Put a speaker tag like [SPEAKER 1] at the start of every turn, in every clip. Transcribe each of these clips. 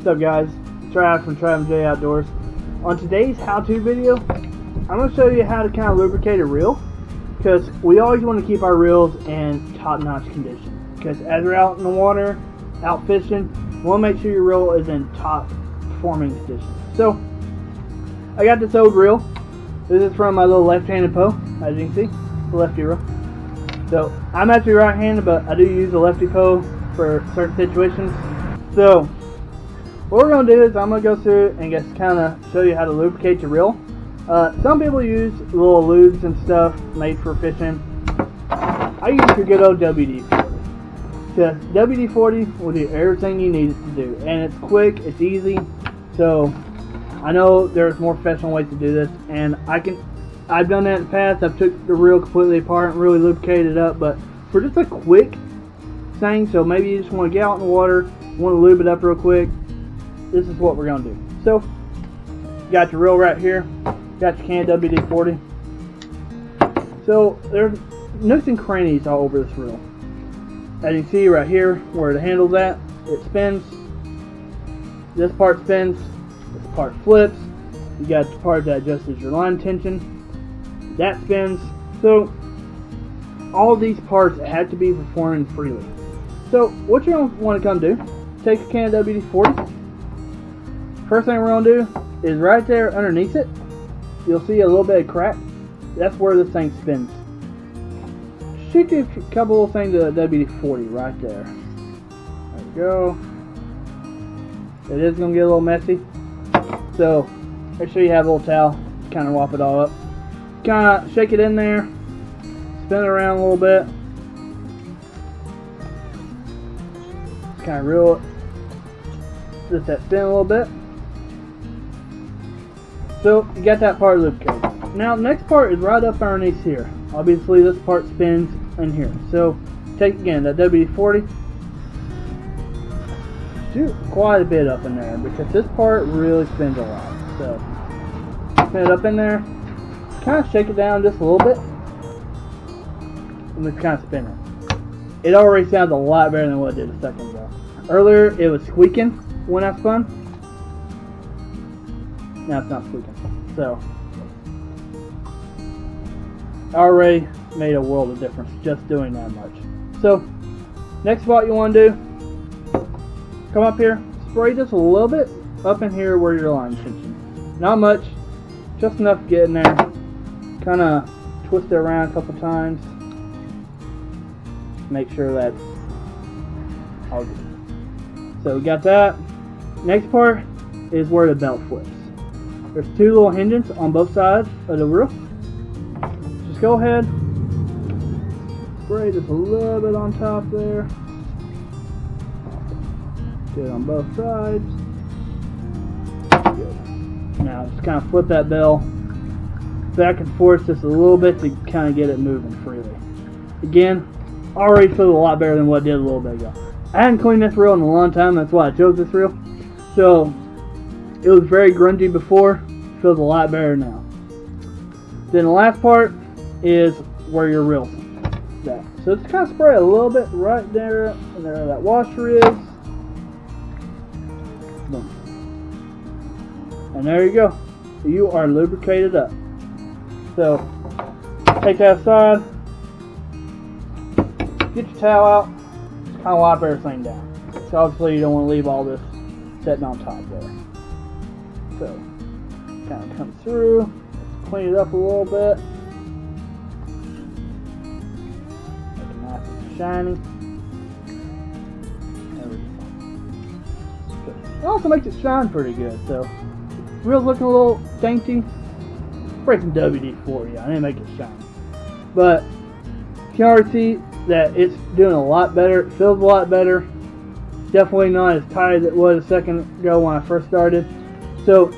[SPEAKER 1] What's up guys, it's Trav from Trav and J Outdoors. On today's how-to video, I'm going to show you how to kind of lubricate a reel, because we always want to keep our reels in top-notch condition, because as we're out in the water, out fishing, you want to make sure your reel is in top performing condition. So, I got this old reel. This is from my little left-handed Poe, as you can see, the lefty reel. So, I'm actually right-handed, but I do use a lefty Poe for certain situations. So, what we're going to do is I'm going to go through and just kind of show you how to lubricate your reel. Some people use little lubes and stuff made for fishing. I use your good old WD-40. Because WD-40 will do everything you need it to do. And it's quick, it's easy. So, I know there's more professional ways to do this. And I've done that in the past. I've took the reel completely apart and really lubricated it up. But for just a quick thing, so maybe you just want to get out in the water, want to lube it up real quick, this is what we're going to do. So, you got your reel right here, got your can of WD-40. So, there's nooks and crannies all over this reel. As you can see right here, where the handle's at, it spins. This part spins, this part flips. You got the part that adjusts your line tension. That spins. So, all these parts have to be performing freely. So, what you're going to want to come do, take a can of WD-40. First thing we're going to do is right there underneath it, you'll see a little bit of crack. That's where this thing spins. Shoot you a couple of things of WD-40 right there. There we go. It is going to get a little messy. So, make sure you have a little towel, kind of wipe it all up. Kind of shake it in there, spin it around a little bit. Kind of reel it, just that spin a little bit. So you got that part lubricated. Now the next part is right up underneath here. Obviously this part spins in here. So take again that WD-40, shoot quite a bit up in there because this part really spins a lot. So spin it up in there, kind of shake it down just a little bit, and just kind of spin it. It already sounds a lot better than what it did a second ago. Earlier it was squeaking when I spun. Now it's not squeaking. So, I already made a world of difference just doing that much. So, next spot you want to do, come up here, spray just a little bit up in here where your line tension. Not much, just enough to get in there. Kind of twist it around a couple times. Make sure that's all good. So we got that. Next part is where the belt flips. There's two little hinges on both sides of the reel. Just go ahead, spray just a little bit on top there. Get it on both sides. Good. Now just kind of flip that bell back and forth just a little bit to kind of get it moving freely. Again, already feels a lot better than what it did a little bit ago. I hadn't cleaned this reel in a long time, that's why I chose this reel. So, it was very grungy before, feels a lot better now. Then the last part is where your reel's at. So just kind of spray a little bit right there, and there that washer is. Boom. And there you go. You are lubricated up. So, take that aside, get your towel out, kind of wipe everything down. So obviously you don't want to leave all this sitting on top there. So, kind of come through, clean it up a little bit. Make it nice and shiny. There we go. It also makes it shine pretty good. So, reel's looking a little dainty. Spray some WD-40 on it, make it shine. But, you can already see that it's doing a lot better. It feels a lot better. Definitely not as tight as it was a second ago when I first started. So,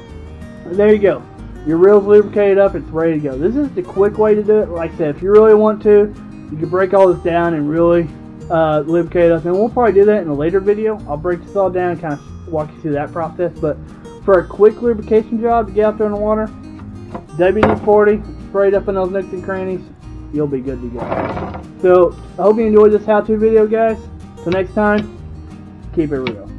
[SPEAKER 1] there you go. Your reel's lubricated up. It's ready to go. This is the quick way to do it. Like I said, if you really want to, you can break all this down and really lubricate it up. And we'll probably do that in a later video. I'll break this all down and kind of walk you through that process. But for a quick lubrication job to get out there in the water, WD-40 sprayed up in those nooks and crannies, you'll be good to go. So, I hope you enjoyed this how-to video, guys. Till next time, keep it real.